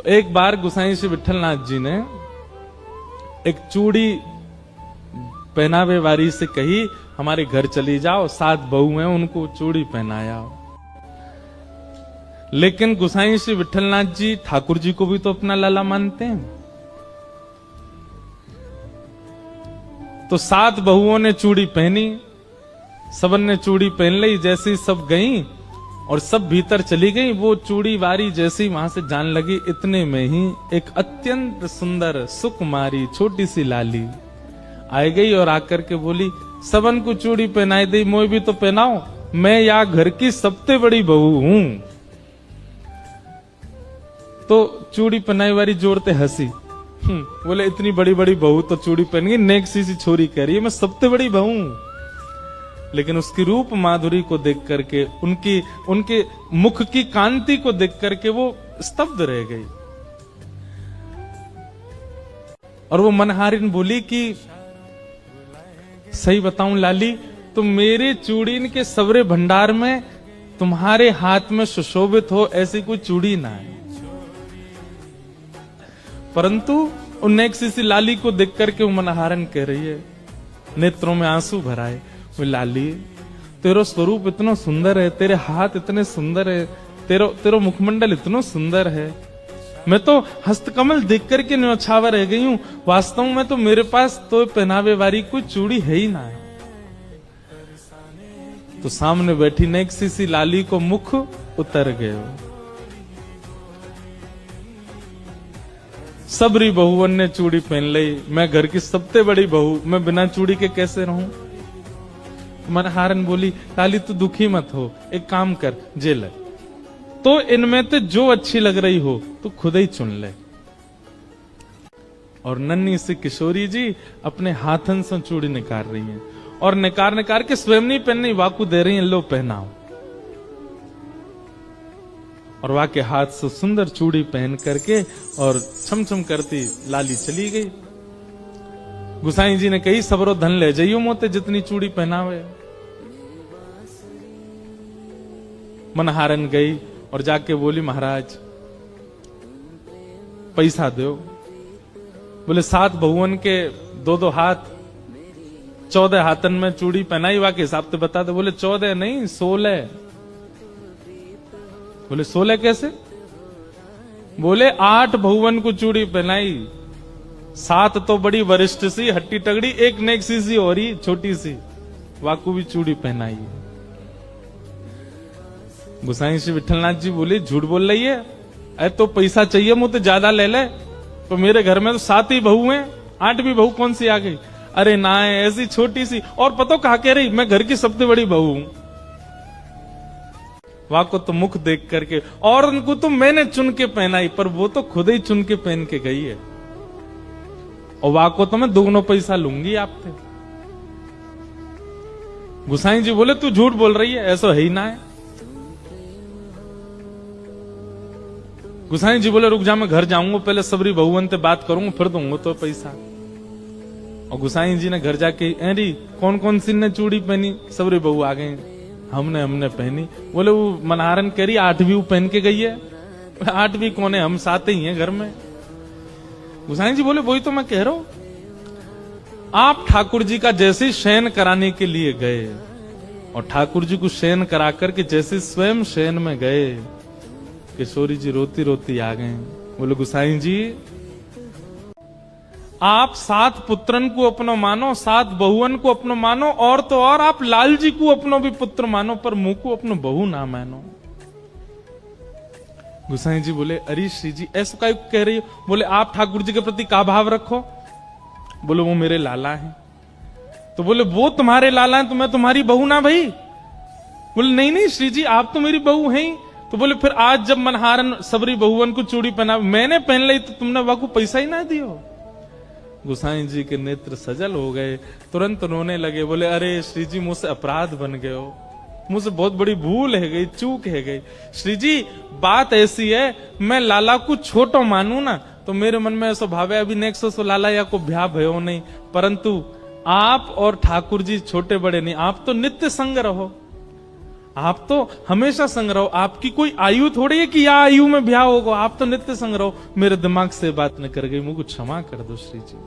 तो एक बार गोसाई श्री विठलनाथ जी ने एक चूड़ी पहनावे वाली से कही, हमारे घर चली जाओ, 7 बहू हैं, उनको चूड़ी पहनाया। लेकिन गोसाई श्री विठलनाथ जी ठाकुर जी को भी तो अपना लाला मानते हैं। तो 7 बहुओं ने चूड़ी पहनी, सबन ने चूड़ी पहन ली। जैसे सब गई और सब भीतर चली गई, वो चूड़ी वारी जैसे वहां से जान लगी, इतने में ही एक अत्यंत सुंदर सुकुमारी छोटी सी लाली आई गई और आकर के बोली, सबन को चूड़ी पहनाई दी, मोई भी तो पहनाओ, मैं या घर की सबसे बड़ी बहू हूं। तो चूड़ी पहनाई वाली जोड़ते हंसी, बोले इतनी बड़ी बड़ी बहू तो चूड़ी पहन गई, नेक सी छोरी कह रही है मैं सबसे बड़ी बहू। लेकिन उसकी रूप माधुरी को देख करके, उनके मुख की कांति को देख करके वो स्तब्ध रह गई। और वो मनहारिन बोली कि सही बताऊं लाली, तुम मेरे चूड़ीन के सवरे भंडार में तुम्हारे हाथ में सुशोभित हो ऐसी कोई चूड़ी ना है। परंतु उन नेक सी लाली को देख करके वो मनहारन कह रही है, नेत्रों में आंसू भराए, वो लाली तेरा स्वरूप इतना सुंदर है, तेरे हाथ इतने सुंदर है, तेरा मुखमंडल इतना सुंदर है, मैं तो हस्तकमल देख करके न्यौछावर रह गई हूं। वास्तव में तो मेरे पास तो पहनावे वाली कोई चूड़ी है ही ना है। तो सामने बैठी नेक सी लाली को मुख उतर गए। सबरी बहुवन ने चूड़ी पहन ली, मैं घर की सबसे बड़ी बहू, मैं बिना चूड़ी के कैसे रहूं। मनहारन बोली, लाली तू दुखी मत हो, एक काम कर, जेल तो इनमें तो जो अच्छी लग रही हो तो खुद ही चुन ले। और नन्ही सी किशोरी जी अपने हाथन से चूड़ी निकाल रही हैं और निकाल के स्वयं नहीं पहननी, वाकू दे रही हैं, लो पहनाओ। और वा के हाथ से सुंदर चूड़ी पहन करके और छमछम करती लाली चली गई। गुसाई जी ने कही, सबरो धन ले जाइयो मोते, जितनी चूड़ी पहनावे। मनहारन गई और जाके बोली, महाराज पैसा दो। बोले 7 बहुवन के 2-2 हाथ, 14 हाथन में चूड़ी पहनाई, वाके हिसाब से बता दो। बोले 14 नहीं 16। बोले 16 कैसे? बोले 8 बहुवन को चूड़ी पहनाई, 7 तो बड़ी वरिष्ठ सी हट्टी तगड़ी, एक नेक सी और ही छोटी सी, वाकू भी चूड़ी पहनाई। गोसाई श्री विठलनाथ जी बोले, झूठ बोल रही है, अरे तो पैसा चाहिए मुझे ज्यादा ले ले, तो मेरे घर में तो 7 ही बहू हैं, 8वीं बहू कौन सी आ गई? अरे ना है, ऐसी छोटी सी, और पता कहा कह रही मैं घर की सबसे बड़ी बहू हूं। वहां को तो मुख देख करके, और उनको तो मैंने चुन के पहनाई, पर वो तो खुद ही चुन के पहन के गई है, और वहां को तो मैं दोनों पैसा लूंगी आपसे। गुसाई जी बोले, तू झूठ बोल रही है, ऐसा है ही ना है। गुसाई जी बोले, रुक जा, मैं घर जाऊंगा, पहले सबरी बहुवन से बात करूंगा, फिर दूंगा तो पैसा। और गुसाई जी ने घर जाके, अरे कौन कौन सी ने चूड़ी पहनी? सबरी बहू आ गई, हमने पहनी। बोले वो मनहारन कह रही 8वीं पहन के गई है। 8वीं कौन है, हम 7 ही हैं घर में। गुसाई जी बोले, वही तो मैं कह रहा हूं, आप ठाकुर जी का जैसे शयन कराने के लिए गए और ठाकुर जी को शयन करा करके जैसे स्वयं शयन में गए, किशोरी जी रोती रोती आ गए। बोले, गुसाई जी आप 7 पुत्रन को अपनो मानो, 7 बहुवन को अपनो मानो, और तो और आप लाल जी को अपनो भी पुत्र मानो, पर मुंह को अपनो बहू ना मानो। गुसाई जी बोले, अरे श्री जी ऐसा क्या कह रही हो? बोले, आप ठाकुर जी के प्रति का भाव रखो? बोले, वो मेरे लाला हैं। तो बोले, वो तुम्हारे लाला हैं तो मैं तुम्हारी बहू ना भाई? बोले, नहीं श्री जी, आप तो मेरी बहू हैं ही। तो बोले, फिर आज जब मनहारन सबरी बहुवन को चूड़ी पहना, मैंने पहन ली, तो तुमने वाकू पैसा ही ना दियो। गुसाई जी के नेत्र सजल हो गए, तुरंत रोने लगे। बोले, अरे श्री जी मुझसे अपराध बन गए हो, मुझसे बहुत बड़ी भूल है गई, चूक है गई। श्री जी बात ऐसी है, मैं लाला को छोटो मानू ना, तो मेरे मन में ऐसा भाव है, अभी नेक्स्ट सो लाला या को भ्या भयो नहीं, परंतु आप और ठाकुर जी छोटे बड़े नहीं, आप तो नित्य संग रहो। आप तो हमेशा संग रहो, आपकी कोई आयु थोड़ी है कि या आयु में ब्याह होगा, आप तो नित्य संग रहो। मेरे दिमाग से बात न कर गई, मुझको क्षमा कर दो श्री जी।